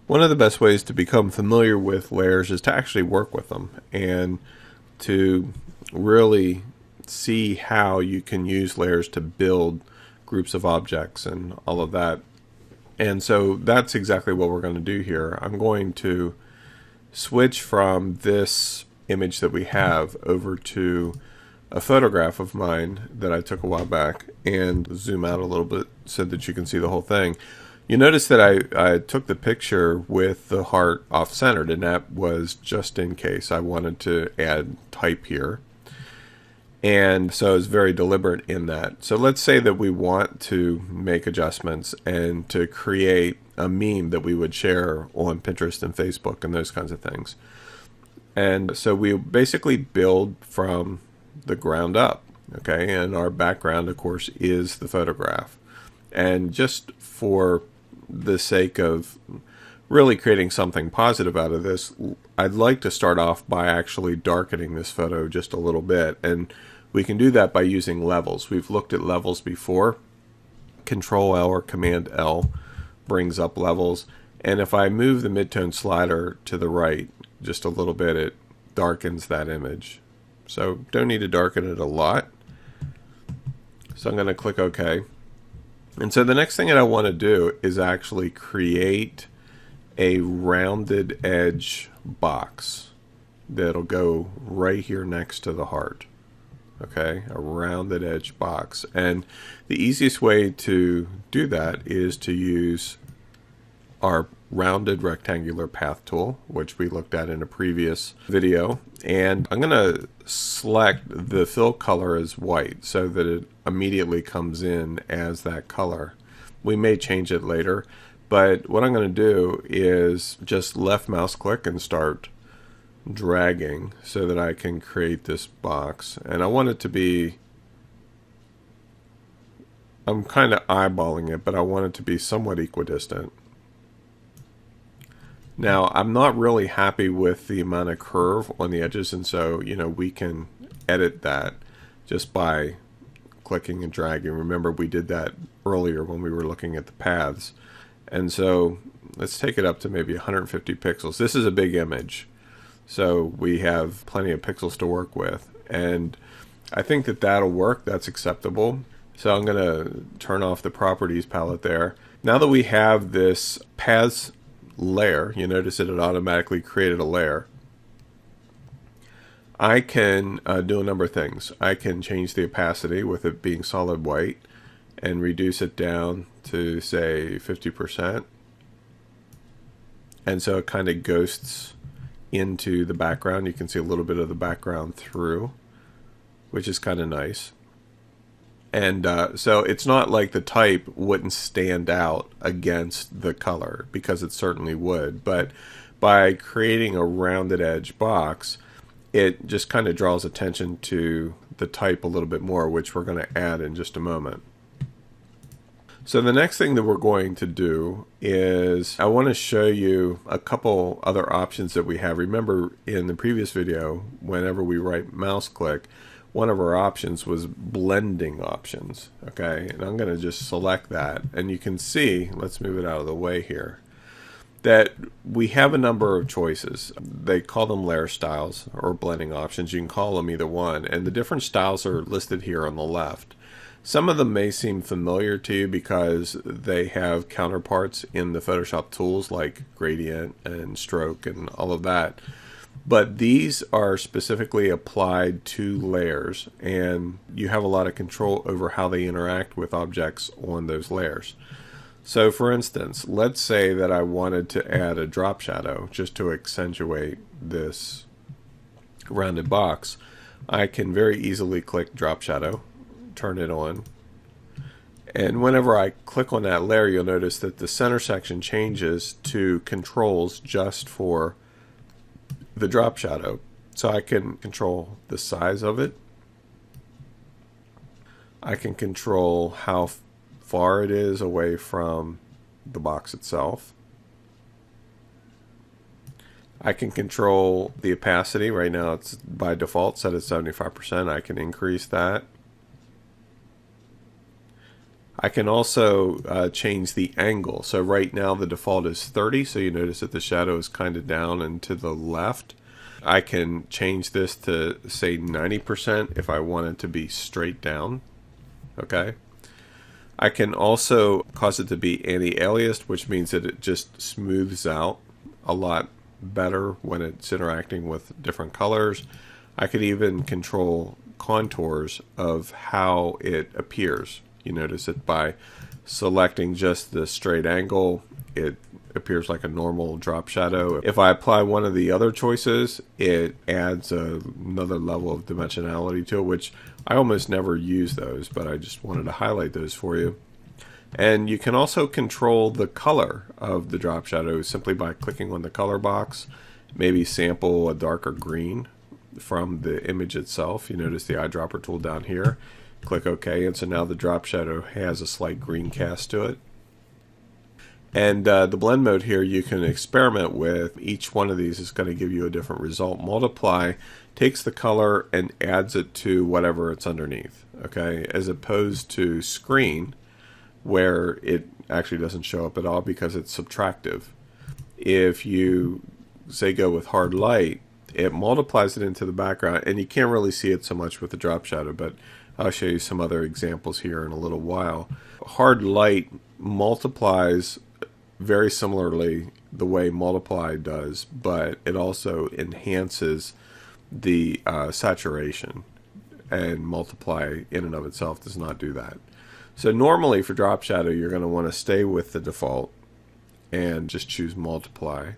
One of the best ways to become familiar with layers is to actually work with them and to really see how you can use layers to build groups of objects and all of that. And so that's exactly what we're going to do here. I'm going to switch from this image that we have over to a photograph of mine that I took a while back and zoom out a little bit so that you can see the whole thing. You notice that I took the picture with the heart off-centered, and that was just in case I wanted to add type here. And so I was very deliberate in that. So let's say that we want to make adjustments and to create a meme that we would share on Pinterest and Facebook and those kinds of things. And so we basically build from the ground up, okay? And our background, of course, is the photograph. And just for the sake of really creating something positive out of this, I'd like to start off by actually darkening this photo just a little bit. And we can do that by using levels. We've looked at levels before. Control L or Command L brings up levels. And if I move the midtone slider to the right just a little bit, it darkens that image. So don't need to darken it a lot. So I'm going to click OK. And so the next thing that I want to do is actually create a rounded edge box that'll go right here next to the heart. Okay, a rounded edge box. And the easiest way to do that is to use our rounded rectangular path tool, which we looked at in a previous video. And I'm going to select the fill color as white so that it immediately comes in as that color. We may change it later, but what I'm going to do is just left mouse click and start dragging so that I can create this box. And I want it to be, I'm kind of eyeballing it, but I want it to be somewhat equidistant. Now, I'm not really happy with the amount of curve on the edges, and so, we can edit that just by clicking and dragging. Remember, we did that earlier when we were looking at the paths. And so, let's take it up to maybe 150 pixels. This is a big image, so we have plenty of pixels to work with. And I think that that'll work. That's acceptable. So I'm going to turn off the properties palette there. Now that we have this paths layer, you notice that it automatically created a layer. I can do a number of things. I can change the opacity with it being solid white and reduce it down to say 50%. And so it kind of ghosts into the background. You can see a little bit of the background through, which is kind of nice. And so it's not like the type wouldn't stand out against the color, because it certainly would. But by creating a rounded edge box, it just kind of draws attention to the type a little bit more, which we're going to add in just a moment. So the next thing that we're going to do is I want to show you a couple other options that we have. Remember in the previous video, whenever we right mouse click, one of our options was blending options. Okay, and I'm going to just select that, and you can see, let's move it out of the way here, that we have a number of choices. They call them layer styles or blending options. You can call them either one, and the different styles are listed here on the left. Some of them may seem familiar to you because they have counterparts in the Photoshop tools like gradient and stroke and all of that. But these are specifically applied to layers, and you have a lot of control over how they interact with objects on those layers. So for instance, let's say that I wanted to add a drop shadow just to accentuate this rounded box. I can very easily click drop shadow, turn it on, and whenever I click on that layer, you'll notice that the center section changes to controls just for the drop shadow. So I can control the size of it. I can control how far it is away from the box itself. I can control the opacity. Right now it's by default set at 75%. I can increase that. I can also change the angle. So right now the default is 30, so you notice that the shadow is kind of down and to the left. I can change this to say 90% if I want it to be straight down. Okay. I can also cause it to be anti-aliased, which means that it just smooths out a lot better when it's interacting with different colors. I could even control contours of how it appears. You notice that by selecting just the straight angle, it appears like a normal drop shadow. If I apply one of the other choices, it adds another level of dimensionality to it, which I almost never use those, but I just wanted to highlight those for you. And you can also control the color of the drop shadow simply by clicking on the color box, maybe sample a darker green from the image itself. You notice the eyedropper tool down here. Click OK, and so now the drop shadow has a slight green cast to it. And the blend mode here, you can experiment with. Each one of these is going to give you a different result. Multiply takes the color and adds it to whatever it's underneath, okay, as opposed to screen, where it actually doesn't show up at all because it's subtractive. If you say go with hard light, it multiplies it into the background, and you can't really see it so much with the drop shadow, but I'll show you some other examples here in a little while. Hard light multiplies very similarly the way multiply does, but it also enhances the saturation, and multiply in and of itself does not do that. So normally for drop shadow, you're going to want to stay with the default and just choose multiply.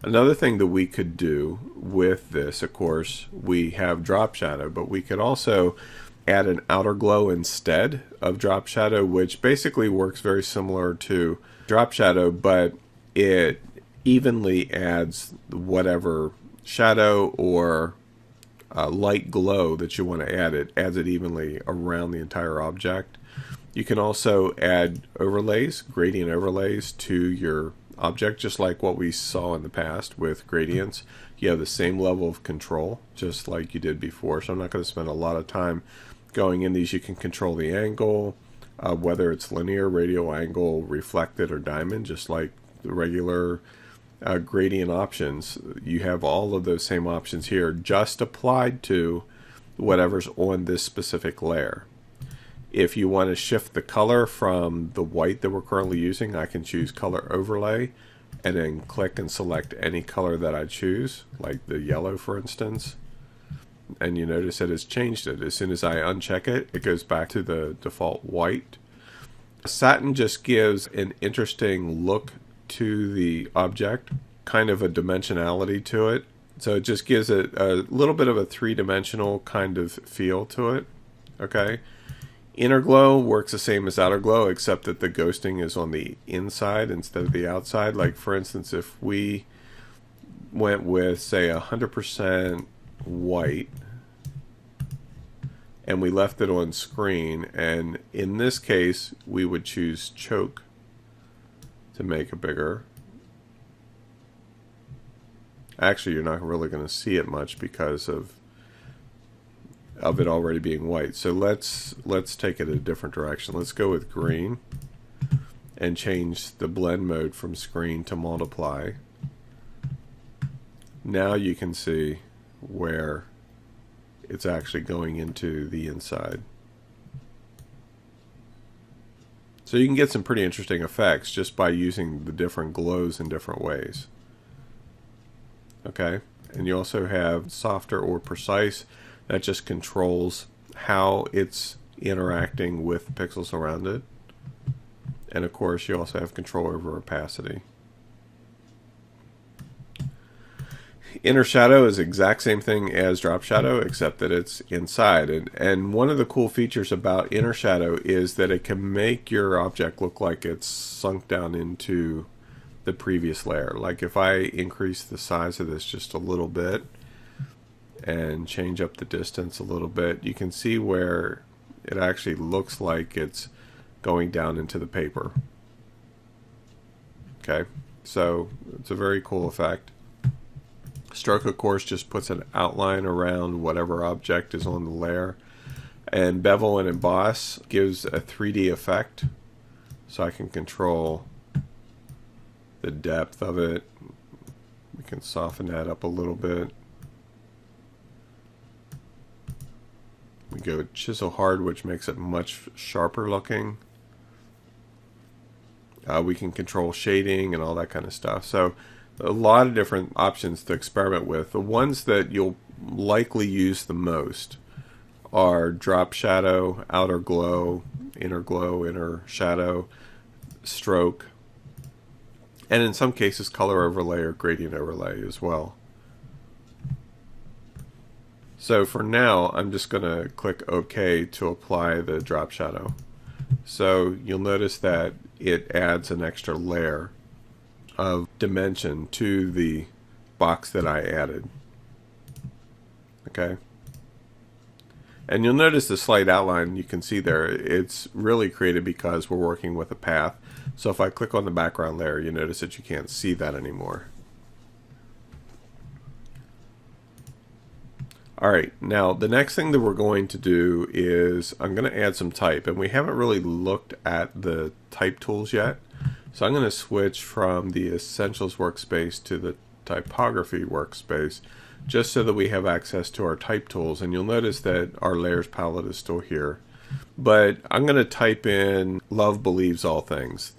Another thing that we could do with this, of course, we have drop shadow, but we could also add an outer glow instead of drop shadow, which basically works very similar to drop shadow, but it evenly adds whatever shadow or light glow that you want to add. It adds it evenly around the entire object. You can also add overlays, gradient overlays to your object, just like what we saw in the past with gradients. You have the same level of control, just like you did before, so I'm not going to spend a lot of time going in these. You can control the angle, whether it's linear, radial angle, reflected, or diamond, just like the regular gradient options. You have all of those same options here, just applied to whatever's on this specific layer. If you want to shift the color from the white that we're currently using, I can choose color overlay and then click and select any color that I choose, like the yellow for instance. And you notice it has changed it. As soon as I uncheck it, it goes back to the default white. Satin just gives an interesting look to the object, kind of a dimensionality to it. So it just gives it a little bit of a three-dimensional kind of feel to it. Okay. Inner glow works the same as outer glow, except that the ghosting is on the inside instead of the outside. Like for instance, if we went with say 100% white and we left it on screen, and in this case we would choose choke to make it bigger. Actually, you're not really going to see it much because of it already being white. So let's take it a different direction. Let's go with green and change the blend mode from screen to multiply. Now you can see where it's actually going into the inside. So you can get some pretty interesting effects just by using the different glows in different ways. Okay, and you also have softer or precise. That just controls how it's interacting with the pixels around it. And of course, you also have control over opacity. Inner shadow is the exact same thing as drop shadow, except that it's inside. And one of the cool features about inner shadow is that it can make your object look like it's sunk down into the previous layer. Like if I increase the size of this just a little bit and change up the distance a little bit, you can see where it actually looks like it's going down into the paper. Okay, so it's a very cool effect. Stroke, of course, just puts an outline around whatever object is on the layer. And bevel and emboss gives a 3D effect, so I can control the depth of it. We can soften that up a little bit. We go chisel hard, which makes it much sharper looking. We can control shading and all that kind of stuff. So a lot of different options to experiment with. The ones that you'll likely use the most are drop shadow, outer glow, inner shadow, stroke, and in some cases color overlay or gradient overlay as well. So for now, I'm just going to click OK to apply the drop shadow. So you'll notice that it adds an extra layer of dimension to the box that I added. Okay. And you'll notice the slight outline you can see there. It's really created because we're working with a path. So if I click on the background layer, you notice that you can't see that anymore. Alright, now the next thing that we're going to do is I'm going to add some type, and we haven't really looked at the type tools yet. So I'm going to switch from the Essentials workspace to the Typography workspace, just so that we have access to our type tools. And you'll notice that our layers palette is still here. But I'm going to type in Love Believes All Things.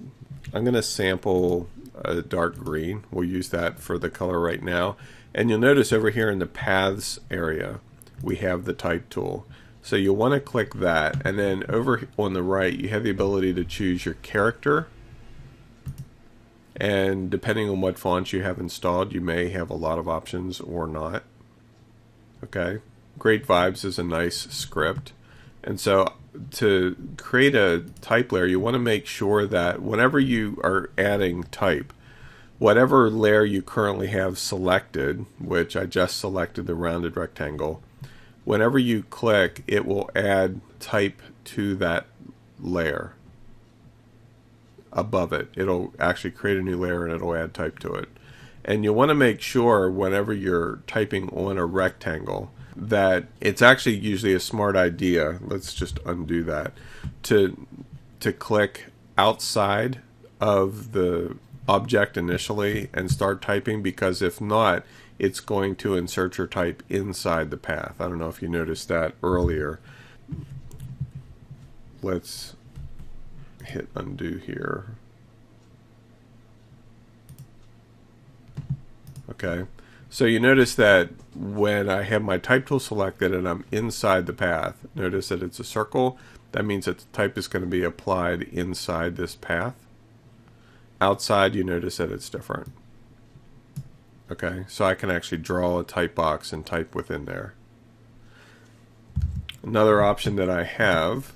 I'm going to sample a dark green. We'll use that for the color right now. And you'll notice over here in the paths area, we have the type tool. So you'll want to click that, and then over on the right, you have the ability to choose your character. And depending on what fonts you have installed, you may have a lot of options or not. Okay. Great Vibes is a nice script. And so to create a type layer, you want to make sure that whenever you are adding type, whatever layer you currently have selected, which I just selected the rounded rectangle, whenever you click, it will add type to that layer. Above it, it'll actually create a new layer and it'll add type to it. And you'll want to make sure whenever you're typing on a rectangle that it's actually usually a smart idea, let's just undo that, to click outside of the object initially and start typing, because if not, it's going to insert your type inside the path. I don't know if you noticed that earlier. Let's hit undo here. Okay, so you notice that when I have my type tool selected and I'm inside the path, notice that it's a circle. That means that the type is going to be applied inside this path. Outside, you notice that it's different. Okay, so I can actually draw a type box and type within there. Another option that I have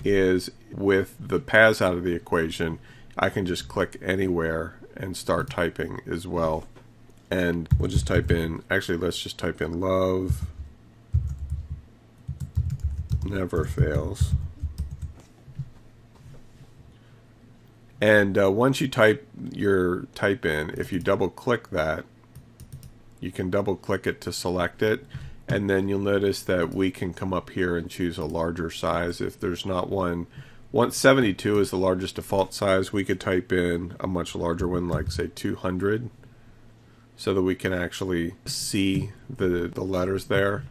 is with the paths out of the equation, I can just click anywhere and start typing as well. And we'll just type in, actually let's just type in love never fails. And once you type your type in, if you double click that, you can double click it to select it, and then you'll notice that we can come up here and choose a larger size if there's not one. 172 is the largest default size. We could type in a much larger one, like say 200, so that we can actually see the letters there.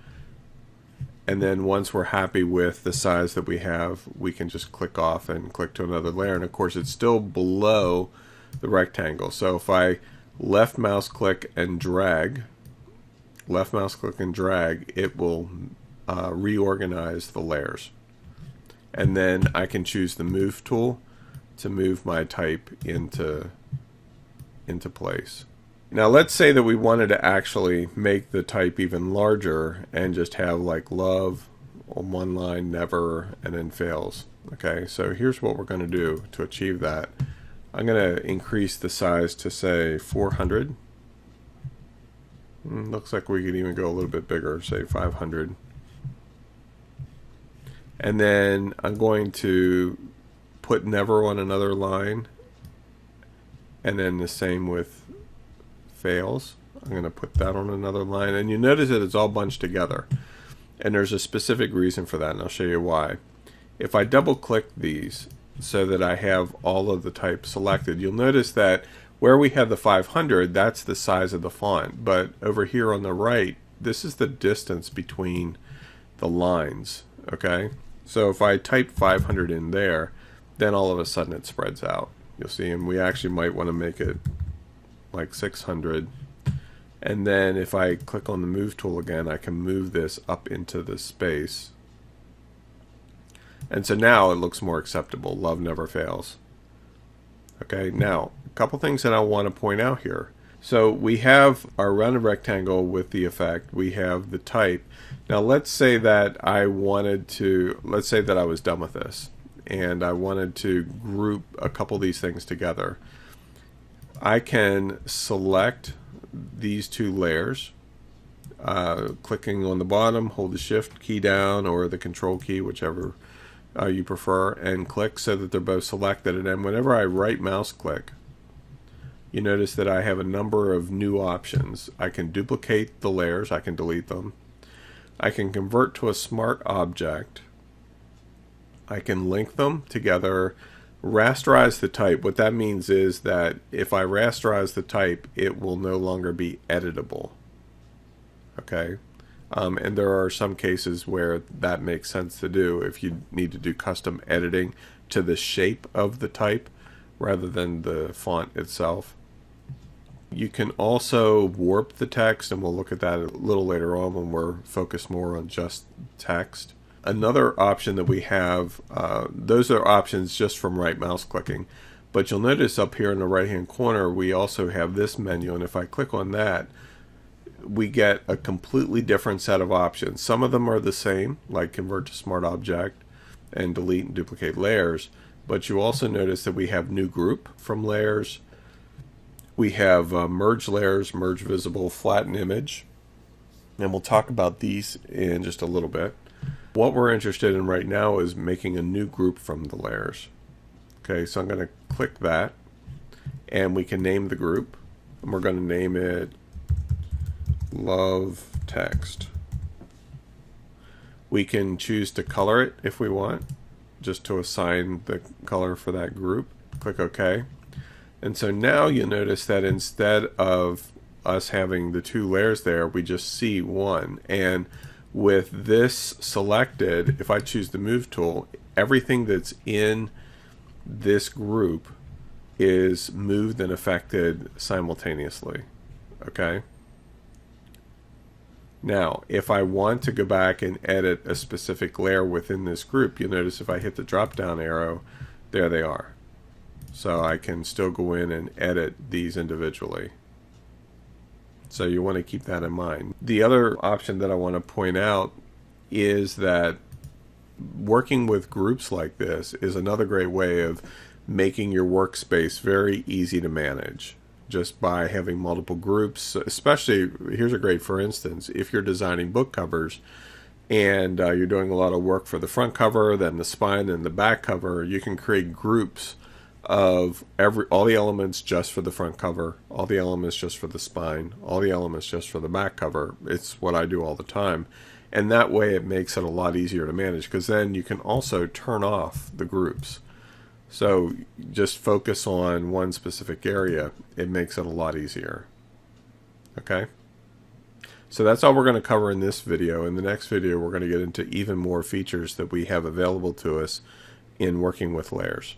And then once we're happy with the size that we have, we can just click off and click to another layer. And of course, it's still below the rectangle. So if I left mouse click and drag, it will reorganize the layers. And then I can choose the move tool to move my type into place. Now let's say that we wanted to actually make the type even larger and just have like love on one line, never, and then fails. Okay, so here's what we're going to do to achieve that. I'm going to increase the size to say 400. Looks like we could even go a little bit bigger, say 500. And then I'm going to put never on another line, and then the same with fails. I'm going to put that on another line, and you notice that it's all bunched together. And there's a specific reason for that, and I'll show you why. If I double click these so that I have all of the types selected, you'll notice that where we have the 500, that's the size of the font. But over here on the right, this is the distance between the lines, okay? So if I type 500 in there, then all of a sudden it spreads out. You'll see, and we actually might want to make it like 600. And then if I click on the move tool again, I can move this up into the space. And so now it looks more acceptable. Love never fails. Okay, now a couple things that I want to point out here. So we have our rounded rectangle with the effect. We have the type. Now let's say that I was done with this and I wanted to group a couple of these things together. I can select these two layers, clicking on the bottom, hold the shift key down or the control key, whichever you prefer, and click so that they're both selected. And then whenever I right mouse click, you notice that I have a number of new options. I can duplicate the layers, I can delete them. I can convert to a smart object. I can link them together. Rasterize the type. What that means is that if I rasterize the type, it will no longer be editable. Okay? And there are some cases where that makes sense to do if you need to do custom editing to the shape of the type rather than the font itself. You can also warp the text, and we'll look at that a little later on when we're focused more on just text. Another option that we have, those are options just from right mouse clicking, but you'll notice up here in the right hand corner we also have this menu, and if I click on that we get a completely different set of options. Some of them are the same, like convert to smart object and delete and duplicate layers, but you also notice that we have new group from layers. We have merge layers, merge visible, flatten image, and we'll talk about these in just a little bit. What we're interested in right now is making a new group from the layers. Okay, so I'm going to click that, and we can name the group, and we're going to name it Love Text. We can choose to color it if we want, just to assign the color for that group. Click OK. And so now you'll notice that instead of us having the two layers there, we just see one. And with this selected, if I choose the move tool, everything that's in this group is moved and affected simultaneously. Okay? Now, if I want to go back and edit a specific layer within this group, you'll notice if I hit the drop down arrow, there they are. So I can still go in and edit these individually. So you want to keep that in mind. The other option that I want to point out is that working with groups like this is another great way of making your workspace very easy to manage, just by having multiple groups. Especially, here's a great for instance, if you're designing book covers and you're doing a lot of work for the front cover, then the spine, and the back cover, you can create groups of all the elements just for the front cover, all the elements just for the spine, all the elements just for the back cover. It's what I do all the time, and that way it makes it a lot easier to manage, because then you can also turn off the groups. So just focus on one specific area. It makes it a lot easier. Okay, so that's all we're going to cover in this video. In the next video we're going to get into even more features that we have available to us in working with layers.